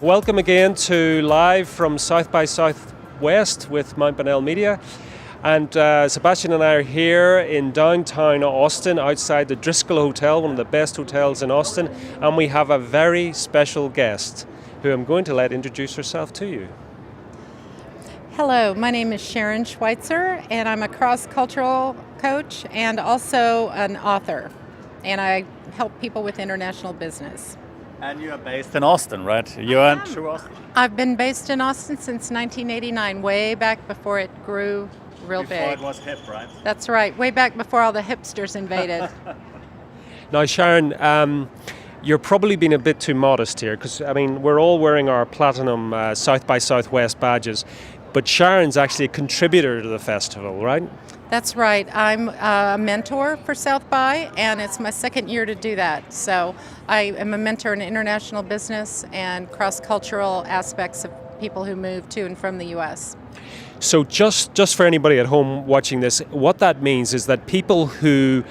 Welcome again to live from South by Southwest with Bonnell Media. And Sebastian and I are here in downtown Austin outside the Driscoll Hotel, one of the best hotels in Austin. And we have a very special guest who I'm going to let introduce herself to you. Hello, my name is Sharon Schweitzer, and I'm a cross-cultural coach and also an author. And I help people with international business. And you are based in Austin, right? You are in true Austin? I've been based in Austin since 1989, way back before it grew real big. Before it was hip, right? That's right, way back before all the hipsters invaded. Now, Sharon, you're probably being a bit too modest here because, we're all wearing our platinum South by Southwest badges, but Sharon's actually a contributor to the festival, right? That's right. I'm a mentor for South by, and it's my second year to do that. So I am a mentor in international business and cross-cultural aspects of people who move to and from the U.S. So just for anybody at home watching this, what that means is that people who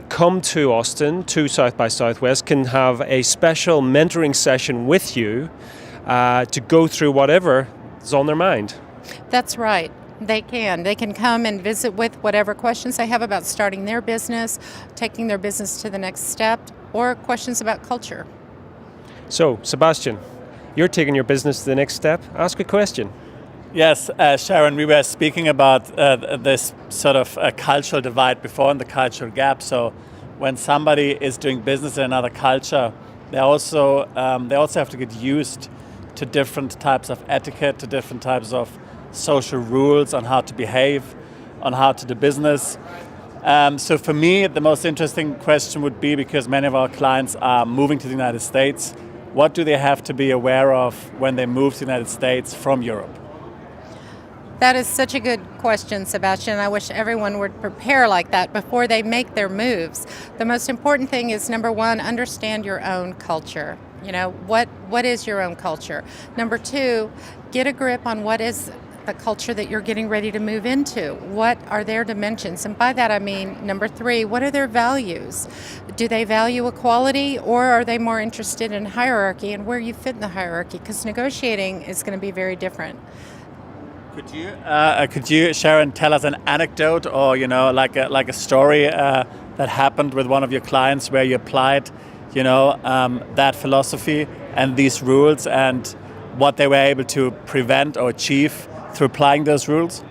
come to Austin, to South by Southwest, can have a special mentoring session with you to go through whatever is on their mind. That's right. They can come and visit with whatever questions they have about starting their business, taking their business to the next step, or questions about culture. So, Sebastian, you're taking your business to the next step. Ask a question. Yes, Sharon, we were speaking about this sort of cultural divide before and the cultural gap. So when somebody is doing business in another culture, they also have to get used to different types of etiquette, to different types of social rules on how to behave, on how to do business. So for me, the most interesting question would be, because many of our clients are moving to the United States, what do they have to be aware of when they move to the United States from Europe? That is such a good question, Sebastian. I wish everyone would prepare like that before they make their moves. The most important thing is, number one, understand your own culture. You know, what is your own culture? Number two, get a grip on what is the culture that you're getting ready to move into. What are their dimensions? And by that I mean, number three, what are their values? Do they value equality, or are they more interested in hierarchy and where you fit in the hierarchy? Because negotiating is going to be very different. Could you, Sharon, tell us an anecdote, or like a story that happened with one of your clients where you applied, that philosophy and these rules, and what they were able to prevent or achieve through applying those rules?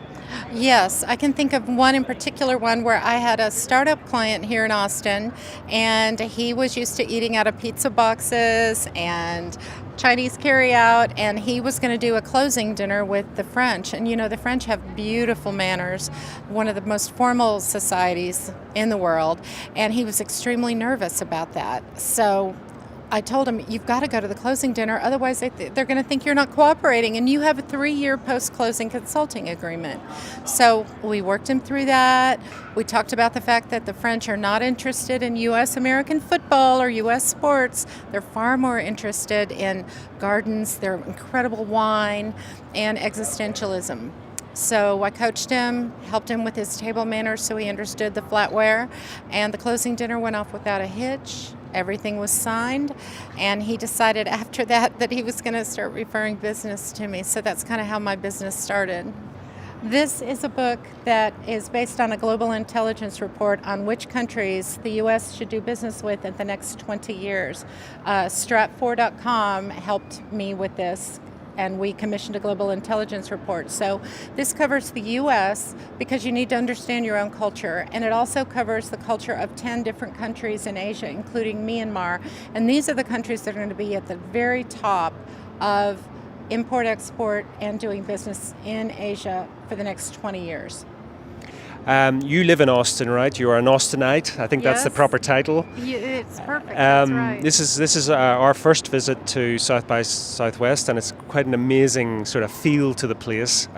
Yes, I can think of one in particular, one where I had a startup client here in Austin, and he was used to eating out of pizza boxes and Chinese carryout, and he was going to do a closing dinner with the French. And the French have beautiful manners, one of the most formal societies in the world, and he was extremely nervous about that. So I told him, you've got to go to the closing dinner, otherwise they're going to think you're not cooperating, and you have a 3-year post-closing consulting agreement. So we worked him through that. We talked about the fact that the French are not interested in U.S. American football or U.S. sports. They're far more interested in gardens, their incredible wine, and existentialism. So I coached him, helped him with his table manners so he understood the flatware, and the closing dinner went off without a hitch. Everything was signed, and he decided after that he was going to start referring business to me. So that's kind of how my business started. This is a book that is based on a global intelligence report on which countries the U.S. should do business with in the next 20 years. Stratfor.com helped me with this, and we commissioned a global intelligence report. So this covers the U.S. because you need to understand your own culture, and it also covers the culture of 10 different countries in Asia, including Myanmar. And these are the countries that are going to be at the very top of import, export, and doing business in Asia for the next 20 years. You live in Austin, right? You are an Austinite. I think that's the proper title. Yeah, it's perfect. That's right. This is our first visit to South by Southwest, and it's quite an amazing sort of feel to the place.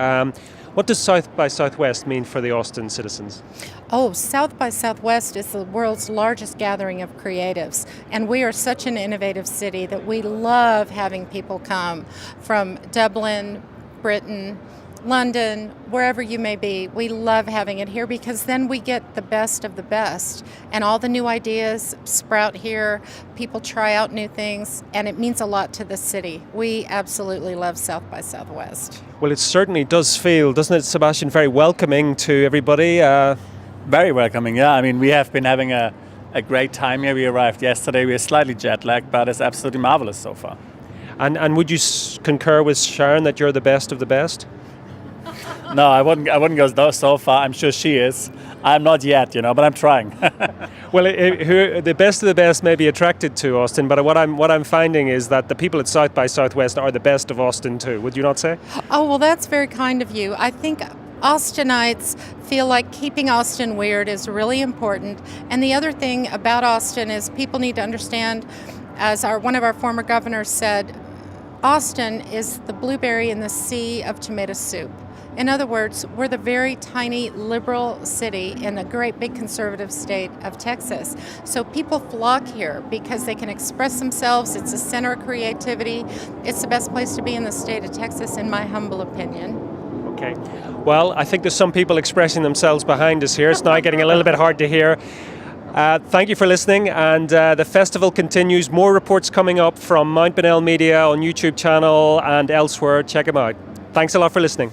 What does South by Southwest mean for the Austin citizens? Oh, South by Southwest is the world's largest gathering of creatives, and we are such an innovative city that we love having people come from Dublin, Britain, London, wherever you may be. We love having it here because then we get the best of the best, and all the new ideas sprout here. People try out new things, and it means a lot to the city. We absolutely love South by Southwest. Well, it certainly does feel, doesn't it, Sebastian, very welcoming to everybody. Very welcoming, yeah. I mean, we have been having a great time here. We arrived yesterday. We are slightly jet lagged, but it's absolutely marvelous so far. And would you concur with Sharon that you're the best of the best? No, I wouldn't go so far. I'm sure she is. I'm not yet, but I'm trying. Well, who the best of the best may be attracted to Austin, but what I'm finding is that the people at South by Southwest are the best of Austin too. Would you not say? Oh, well, that's very kind of you. I think Austinites feel like keeping Austin weird is really important. And the other thing about Austin is people need to understand, as one of our former governors said, Austin is the blueberry in the sea of tomato soup. In other words, we're the very tiny liberal city in a great big conservative state of Texas. So people flock here because they can express themselves. It's a center of creativity. It's the best place to be in the state of Texas, in my humble opinion. Okay. Well, I think there's some people expressing themselves behind us here. It's now getting a little bit hard to hear. Thank you for listening, and the festival continues. More reports coming up from Bonnell Media on YouTube channel and elsewhere. Check them out. Thanks a lot for listening.